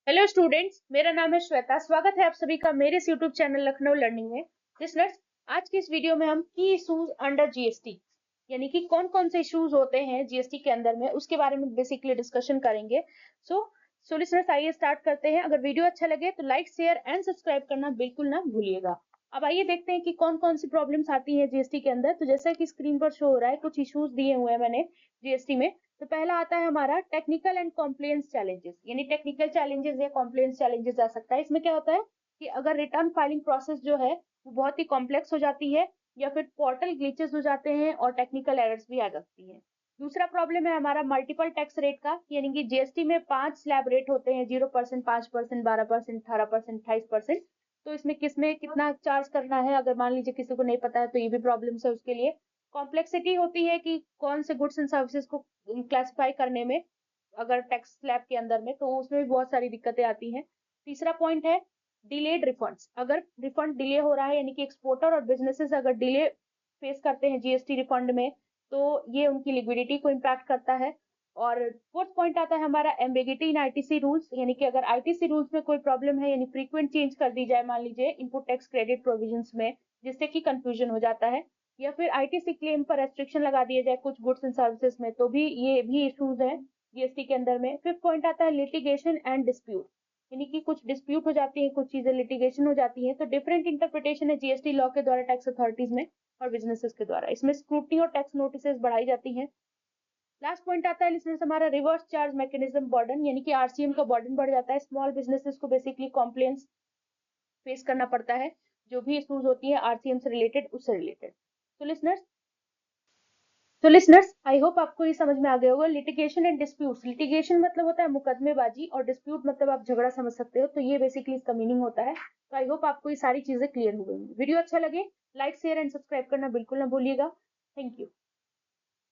Hello students, मेरा नाम है श्वेता। स्वागत है आप सभी का मेरे इस यूट्यूब चैनल लखनऊ लर्निंग में। लिसनर्स, आज के इस वीडियो में हम की इशूज अंडर जीएसटी यानी कि कौन कौन से इश्यूज होते हैं जीएसटी के अंदर में उसके बारे में बेसिकली डिस्कशन करेंगे। सो लिसनर्स, आइए स्टार्ट करते हैं। अगर वीडियो अच्छा लगे तो लाइक, शेयर एंड सब्सक्राइब करना बिल्कुल ना भूलिएगा। अब आइए देखते हैं कि कौन कौन सी प्रॉब्लम्स आती है जीएसटी के अंदर। तो जैसा कि स्क्रीन पर शो हो रहा है, कुछ इश्यूज दिए हुए हैं मैंने जीएसटी में। तो पहला आता है हमारा टेक्निकल एंड कॉम्प्लायंस चैलेंजेस, यानी टेक्निकल चैलेंजेस या कॉम्प्लायंस चैलेंजेस आ सकता है। इसमें क्या होता है कि अगर रिटर्न फाइलिंग प्रोसेस जो है वो बहुत ही कॉम्प्लेक्स हो जाती है, या फिर पोर्टल ग्लिचेस हो जाते हैं और टेक्निकल एरर्स भी आ जाती हैं। दूसरा प्रॉब्लम है हमारा मल्टीपल टैक्स रेट का, यानी कि जीएसटी में 5 स्लैब रेट होते हैं, 0%, 5%, 12%, 18%, 28%। तो इसमें किसमें कितना चार्ज करना है, अगर मान लीजिए किसी को नहीं पता है तो ये भी प्रॉब्लम है उसके लिए। कॉम्प्लेक्सिटी होती है कि कौन से गुड्स एंड सर्विसेज को क्लासिफाई करने में, अगर टैक्स स्लैब के अंदर में, तो उसमें भी बहुत सारी दिक्कतें आती हैं। तीसरा पॉइंट है डिलेड रिफंड्स। अगर रिफंड डिले हो रहा है, यानी कि एक्सपोर्टर और बिजनेसेस अगर डिले फेस करते हैं जीएसटी रिफंड में, तो ये उनकी लिक्विडिटी को इम्पैक्ट करता है। और फोर्थ पॉइंट आता है हमारा एम्बेगिटी इन आईटीसी रूल्स, यानी कि अगर आईटीसी रूल्स में कोई प्रॉब्लम है, यानी फ्रीक्वेंट चेंज कर दी जाए मान लीजिए इनपुट टैक्स क्रेडिट प्रोविजंस में, जिससे कि कंफ्यूजन हो जाता है, या फिर आईटीसी क्लेम पर रेस्ट्रिक्शन लगा दिया जाए कुछ गुड्स एंड सर्विसेज में, तो भी ये भी इश्यूज हैं जीएसटी के अंदर में। फिफ्थ पॉइंट आता है लिटिगेशन एंड डिस्प्यूट, यानी कि कुछ डिस्प्यूट हो जाती है, कुछ चीजें लिटिगेशन हो जाती है, तो डिफरेंट इंटरप्रिटेशन है जीएसटी लॉ के द्वारा टैक्स अथॉरिटीज में और बिजनेसेस के द्वारा। इसमें स्क्रूटनी और टैक्स नोटिसेस बढ़ाई जाती हैं। लास्ट पॉइंट आता है लिसनर्स हमारा रिवर्स चार्ज मैकेनिज्म बर्डन, यानी कि आरसीएम का बर्डन बढ़ जाता है। स्मॉल बिजनेसेस को बेसिकली कॉम्प्लेंस फेस करना पड़ता है, जो भी इश्यूज होती है आरसीएम से रिलेटेड, उससे रिलेटेड। तो लिसनर्स आई होप आपको ये समझ में आ गया होगा। लिटिगेशन एंड डिस्प्यूट्स, लिटिगेशन मतलब होता है मुकदमेबाजी, और डिस्प्यूट मतलब आप झगड़ा समझ सकते हो। तो ये बेसिकली इसका मीनिंग होता है। तो आई होप आपको ये सारी चीजें क्लियर हो गई। वीडियो अच्छा लगे लाइक, शेयर एंड सब्सक्राइब करना बिल्कुल ना भूलिएगा। Thank you.